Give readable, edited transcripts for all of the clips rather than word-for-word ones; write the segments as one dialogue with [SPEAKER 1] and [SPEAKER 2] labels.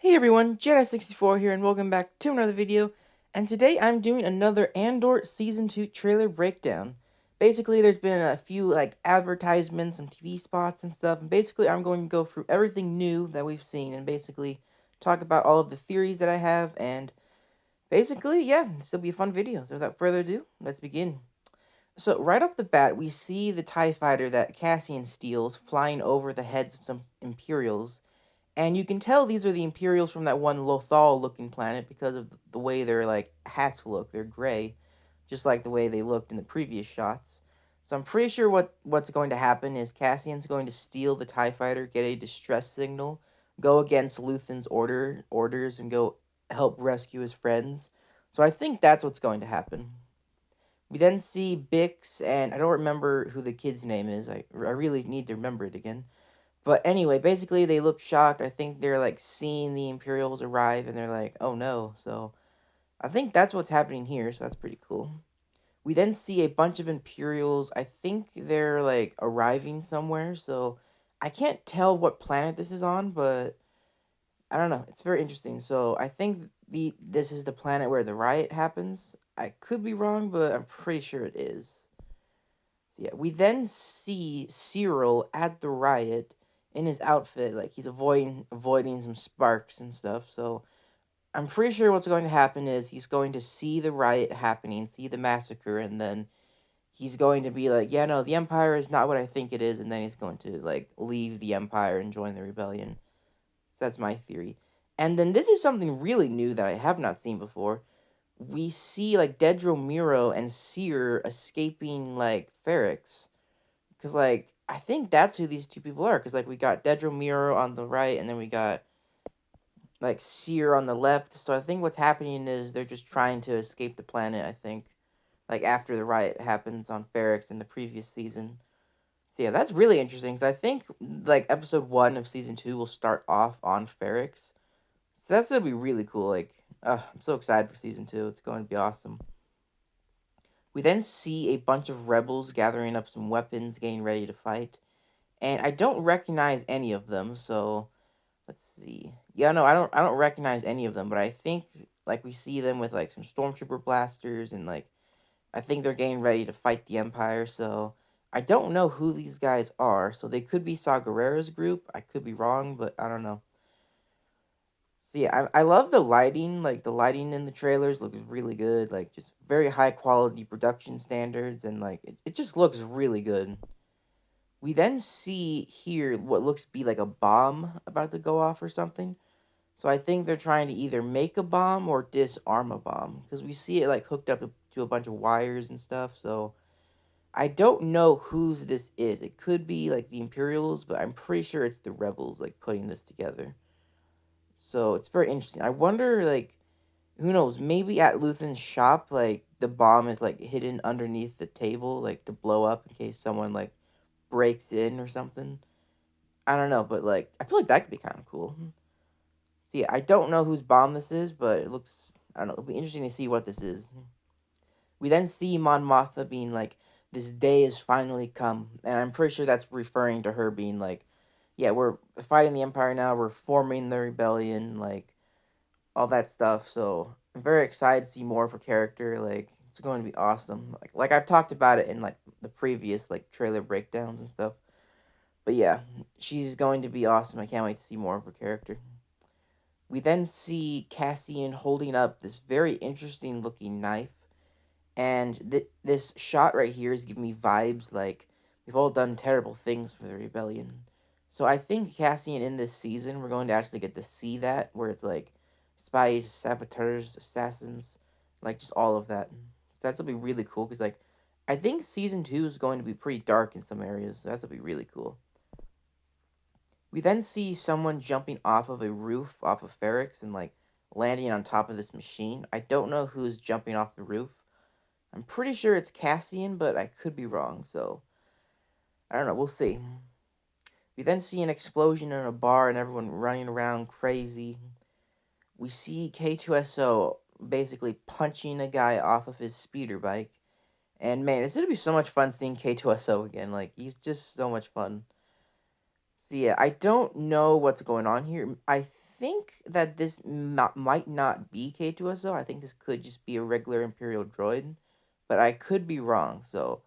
[SPEAKER 1] Hey everyone, Jedi64 here and welcome back to another video, and today I'm doing another Andor Season 2 trailer breakdown. Basically, there's been a few advertisements, some TV spots and stuff, and basically I'm going to go through everything new that we've seen and basically talk about all of the theories that I have, and basically, yeah, this will be a fun video. So without further ado, let's begin. So right off the bat, we see the TIE fighter that Cassian steals flying over the heads of some Imperials. And you can tell these are the Imperials from that one Lothal-looking planet because of the way their hats look. They're gray, just like the way they looked in the previous shots. So I'm pretty sure what's going to happen is Cassian's going to steal the TIE fighter, get a distress signal, go against Luthen's orders, and go help rescue his friends. So I think that's what's going to happen. We then see Bix, and I don't remember who the kid's name is. I really need to remember it again. But anyway, basically they look shocked. I think they're seeing the Imperials arrive and they're like, oh no. So I think that's what's happening here, so that's pretty cool. We then see a bunch of Imperials. I think they're arriving somewhere, so I can't tell what planet this is on, but I don't know. It's very interesting. So I think this is the planet where the riot happens. I could be wrong, but I'm pretty sure it is. So yeah, we then see Cyril at the riot in his outfit, like he's avoiding some sparks and stuff. So I'm pretty sure what's going to happen is he's going to see the riot happening, see the massacre, and then he's going to be like, yeah, no, the Empire is not what I think it is, and then he's going to leave the Empire and join the rebellion. So that's my theory. And then this is something really new that I have not seen before. We see Dedro Miro and Seer escaping Ferrix. Because, I think that's who these two people are. Because, we got Dedro Miro on the right, and then we got, Seer on the left. So I think what's happening is they're just trying to escape the planet, I think. After the riot happens on Ferrix in the previous season. So, yeah, that's really interesting. Because I think, episode 1 of season 2 will start off on Ferrix. So that's going to be really cool. I'm so excited for season 2. It's going to be awesome. We then see a bunch of rebels gathering up some weapons, getting ready to fight. And I don't recognize any of them, so let's see. Yeah, no, I don't recognize any of them, but I think we see them with some stormtrooper blasters and I think they're getting ready to fight the Empire, so I don't know who these guys are. So they could be Saw Gerrera's group. I could be wrong, but I don't know. So yeah, I love the lighting. The lighting in the trailers looks really good. Just very high quality production standards, and it just looks really good. We then see here what looks to be like a bomb about to go off or something. So I think they're trying to either make a bomb or disarm a bomb. Because we see it hooked up to a bunch of wires and stuff. So I don't know whose this is. It could be the Imperials, but I'm pretty sure it's the Rebels putting this together. So it's very interesting. I wonder who knows, maybe at Luthen's shop the bomb is hidden underneath the table to blow up in case someone breaks in or something. I don't know, but I feel like that could be kind of cool. See, I don't know whose bomb this is, but it looks, I don't know, it'll be interesting to see what this is. We then see Mon Mothma being this day has finally come, and I'm pretty sure that's referring to her being yeah, we're fighting the Empire now, we're forming the rebellion, all that stuff. So I'm very excited to see more of her character. It's going to be awesome. I've talked about it in the previous trailer breakdowns and stuff. But yeah, she's going to be awesome. I can't wait to see more of her character. We then see Cassian holding up this very interesting looking knife. And this shot right here is giving me vibes we've all done terrible things for the rebellion. So I think Cassian in this season, we're going to actually get to see that, where it's spies, saboteurs, assassins, just all of that. So that's going to be really cool, because I think season 2 is going to be pretty dark in some areas, so that's going to be really cool. We then see someone jumping off of a roof off of Ferrix and landing on top of this machine. I don't know who's jumping off the roof. I'm pretty sure it's Cassian, but I could be wrong, so I don't know. We'll see. We then see an explosion in a bar and everyone running around crazy. We see K2SO basically punching a guy off of his speeder bike. And man, it's gonna be so much fun seeing K2SO again. He's just so much fun. So yeah, I don't know what's going on here. I think that this might not be K2SO. I think this could just be a regular Imperial droid, but I could be wrong. So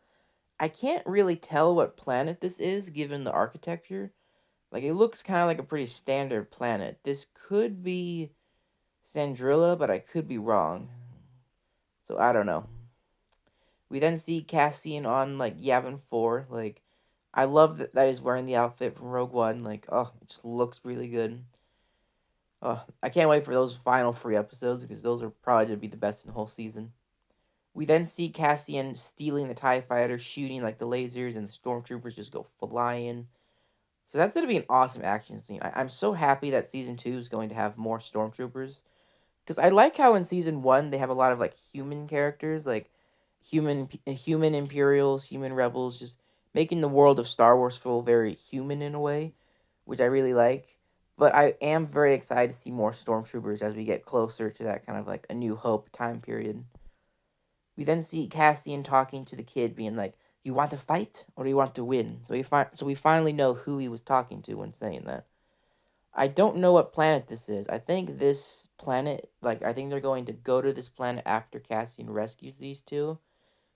[SPEAKER 1] I can't really tell what planet this is given the architecture. Like it looks kind of like a pretty standard planet. This could be Sandrilla, but I could be wrong. So I don't know. We then see Cassian on like Yavin 4. Like I love that he's wearing the outfit from Rogue One. Like oh, it just looks really good. Oh, I can't wait for those final 3 episodes because those are probably going to be the best in the whole season. We then see Cassian stealing the TIE fighter, shooting like the lasers, and the stormtroopers just go flying. So that's going to be an awesome action scene. I'm so happy that season 2 is going to have more stormtroopers. Because I like how in season 1 they have a lot of like human characters, like human Imperials, human rebels, just making the world of Star Wars feel very human in a way, which I really like. But I am very excited to see more stormtroopers as we get closer to that kind of like a New Hope time period. We then see Cassian talking to the kid, being like, "You want to fight or do you want to win?" So we finally know who he was talking to when saying that. I don't know what planet this is. I think this planet, like, I think they're going to go to this planet after Cassian rescues these two.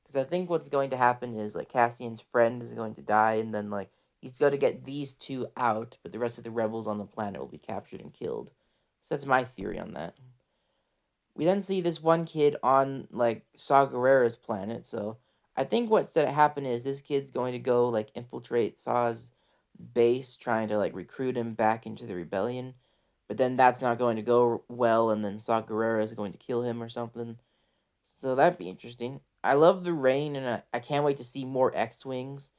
[SPEAKER 1] Because I think what's going to happen is, like, Cassian's friend is going to die, and then, like, he's going to get these two out, but the rest of the rebels on the planet will be captured and killed. So that's my theory on that. We then see this one kid on, like, Saw Gerrera's planet, so I think what's going to happen is this kid's going to go, like, infiltrate Saw's base, trying to, like, recruit him back into the rebellion. But then that's not going to go well, and then Saw Gerrera is going to kill him or something. So that'd be interesting. I love the rain, and I can't wait to see more X-wings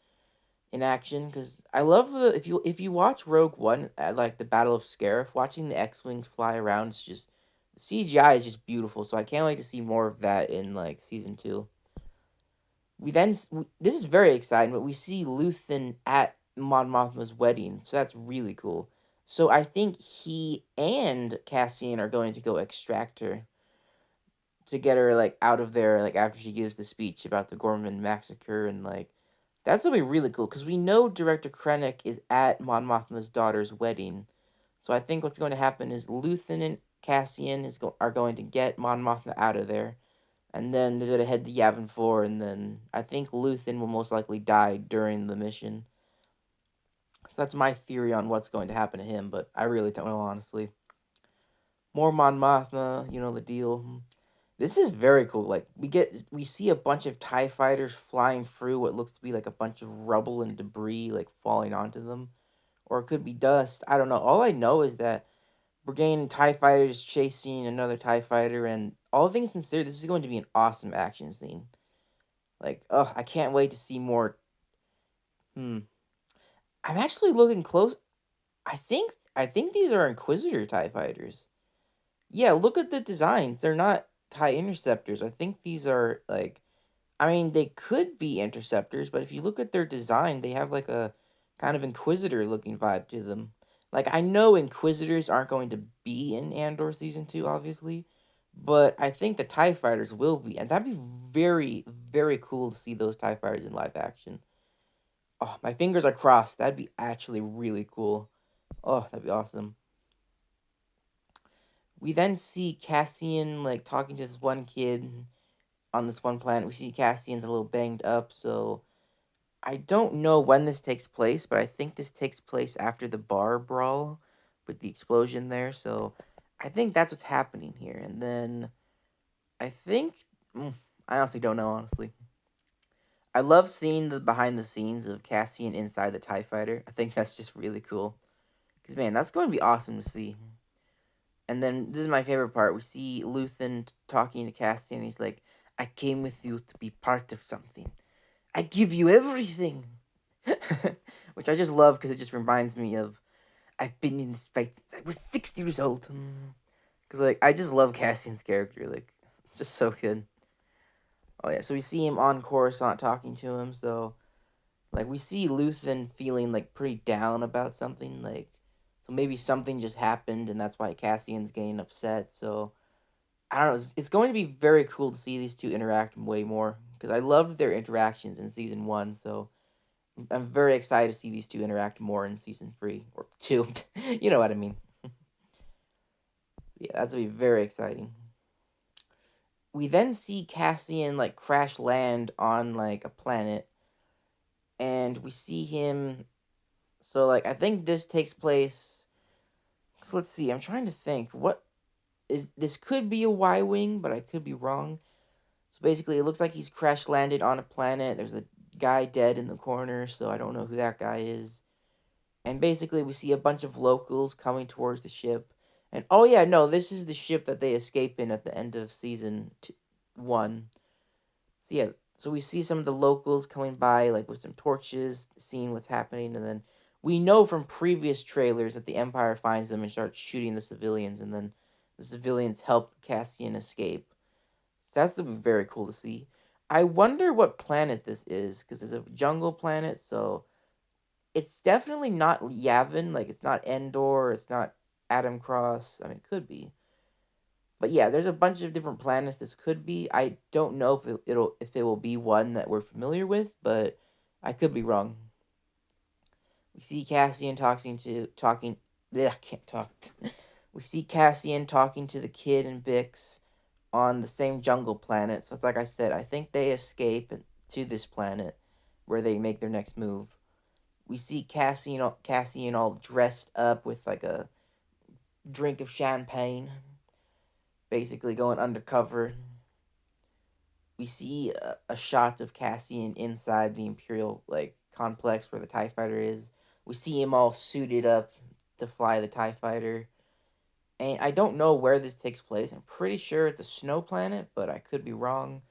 [SPEAKER 1] in action because I love the if you watch Rogue One at like the Battle of Scarif, watching the X-wings fly around is just the CGI is just beautiful. So I can't wait to see more of that in like season 2. This is very exciting, but we see Luthen at Mon Mothma's wedding, so that's really cool. So I think he and Cassian are going to go extract her to get her like out of there, like after she gives the speech about the Gorman massacre, and like that's gonna be really cool because we know director Krennic is at Mon Mothma's daughter's wedding. So I think what's going to happen is Luthen and Cassian are going to get Mon Mothma out of there, and then they're gonna head to Yavin 4, and then I think Luthen will most likely die during the mission. So that's my theory on what's going to happen to him, but I really don't know honestly. More Mon Mothma, you know the deal. This is very cool. Like we see a bunch of TIE fighters flying through what looks to be like a bunch of rubble and debris like falling onto them. Or it could be dust. I don't know. All I know is that we're getting TIE fighters chasing another TIE fighter, and all things considered, this is going to be an awesome action scene. Like, oh, I can't wait to see more. Hmm. I'm actually looking close. I think these are Inquisitor TIE fighters. Yeah, look at the designs. They're not TIE interceptors. I think these are like I mean, they could be interceptors, but if you look at their design, they have like a kind of Inquisitor looking vibe to them. Like I know Inquisitors aren't going to be in Andor season 2 obviously, but I think the TIE fighters will be, and that'd be very very cool to see those TIE fighters in live action. Oh, my fingers are crossed. That'd be actually really cool. Oh, that'd be awesome. We then see Cassian like talking to this one kid on this one planet. We see Cassian's a little banged up, so I don't know when this takes place, but I think this takes place after the bar brawl with the explosion there. So I think that's what's happening here. And then I think I honestly don't know. Honestly, I love seeing the behind the scenes of Cassian inside the Tie Fighter. I think that's just really cool. Cause man, that's going to be awesome to see. And then this is my favorite part. We see Luthen talking to Cassian. He's like, "I came with you to be part of something. I give you everything." Which I just love because it just reminds me of I've been in this fight since I was 6 years old. Because like I just love Cassian's character, like it's just so good. Oh yeah, so we see him on Coruscant talking to him. So like we see Luthen feeling like pretty down about something, like so maybe something just happened and that's why Cassian's getting upset. So I don't know. It's going to be very cool to see these two interact way more because I loved their interactions in season 1. So I'm very excited to see these two interact more in season 3 or 2. You know what I mean. Yeah, that's gonna be very exciting. We then see Cassian like crash land on like a planet, and we see him. So like I think this takes place. So let's see. I'm trying to think. What is this? Could be a Y-wing, but I could be wrong. So basically, it looks like he's crash landed on a planet. There's a guy dead in the corner, so I don't know who that guy is. And basically, we see a bunch of locals coming towards the ship. And oh yeah, no, this is the ship that they escape in at the end of season 1. So yeah, so we see some of the locals coming by, like with some torches, seeing what's happening, and then we know from previous trailers that the Empire finds them and starts shooting the civilians, and then the civilians help Cassian escape. So that's very cool to see. I wonder what planet this is, because it's a jungle planet, so it's definitely not Yavin, like it's not Endor, it's not Adam Cross. I mean, it could be. But yeah, there's a bunch of different planets this could be. I don't know if it will be one that we're familiar with, but I could be wrong. We see Cassian talking. Bleh, I can't talk. We see Cassian talking to the kid and Bix on the same jungle planet. So it's like I said, I think they escape to this planet where they make their next move. We see Cassian all dressed up with like a drink of champagne, basically going undercover. We see a shot of Cassian inside the Imperial like complex where the TIE fighter is. We see him all suited up to fly the TIE fighter. And I don't know where this takes place. I'm pretty sure it's a snow planet, but I could be wrong.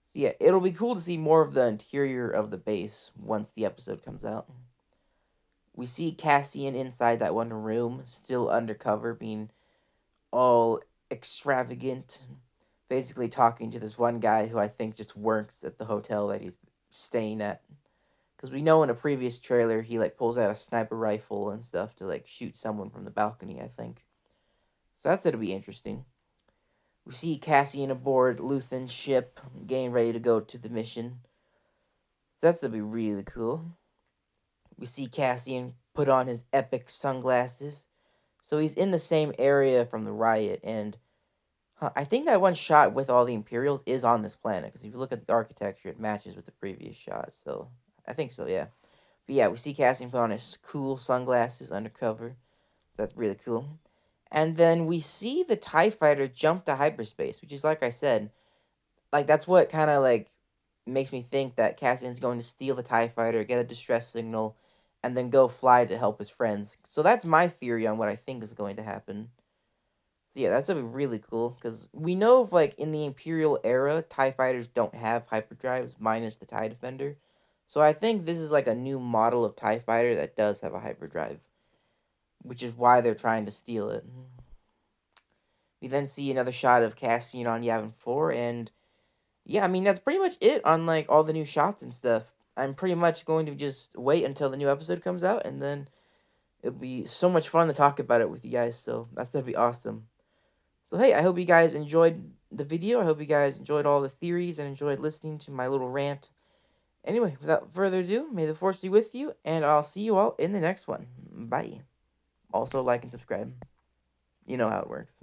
[SPEAKER 1] So yeah, it'll be cool to see more of the interior of the base once the episode comes out. We see Cassian inside that one room, still undercover, being all extravagant, basically talking to this one guy who I think just works at the hotel that he's staying at. Because we know in a previous trailer he like pulls out a sniper rifle and stuff to like shoot someone from the balcony, I think. So that's gonna be interesting. We see Cassian aboard Luthen's ship, getting ready to go to the mission. So that's gonna be really cool. We see Cassian put on his epic sunglasses. So he's in the same area from the riot, and I think that one shot with all the Imperials is on this planet, because if you look at the architecture, it matches with the previous shot, so I think so, yeah. But yeah, we see Cassian put on his cool sunglasses undercover. That's really cool. And then we see the TIE fighter jump to hyperspace, which is, like I said, like that's what kind of like makes me think that Cassian's going to steal the TIE fighter, get a distress signal, and then go fly to help his friends. So that's my theory on what I think is going to happen. So yeah, that's gonna be really cool, because we know like in the Imperial era, TIE fighters don't have hyperdrives minus the TIE Defender. So I think this is like a new model of TIE fighter that does have a hyperdrive, which is why they're trying to steal it. We then see another shot of Cassian on Yavin 4, and yeah, I mean that's pretty much it on like all the new shots and stuff. I'm pretty much going to just wait until the new episode comes out, and then it'll be so much fun to talk about it with you guys, so that's gonna be awesome. So hey, I hope you guys enjoyed the video. I hope you guys enjoyed all the theories and enjoyed listening to my little rant. Anyway, without further ado, may the force be with you, and I'll see you all in the next one. Bye. Also, like and subscribe. You know how it works.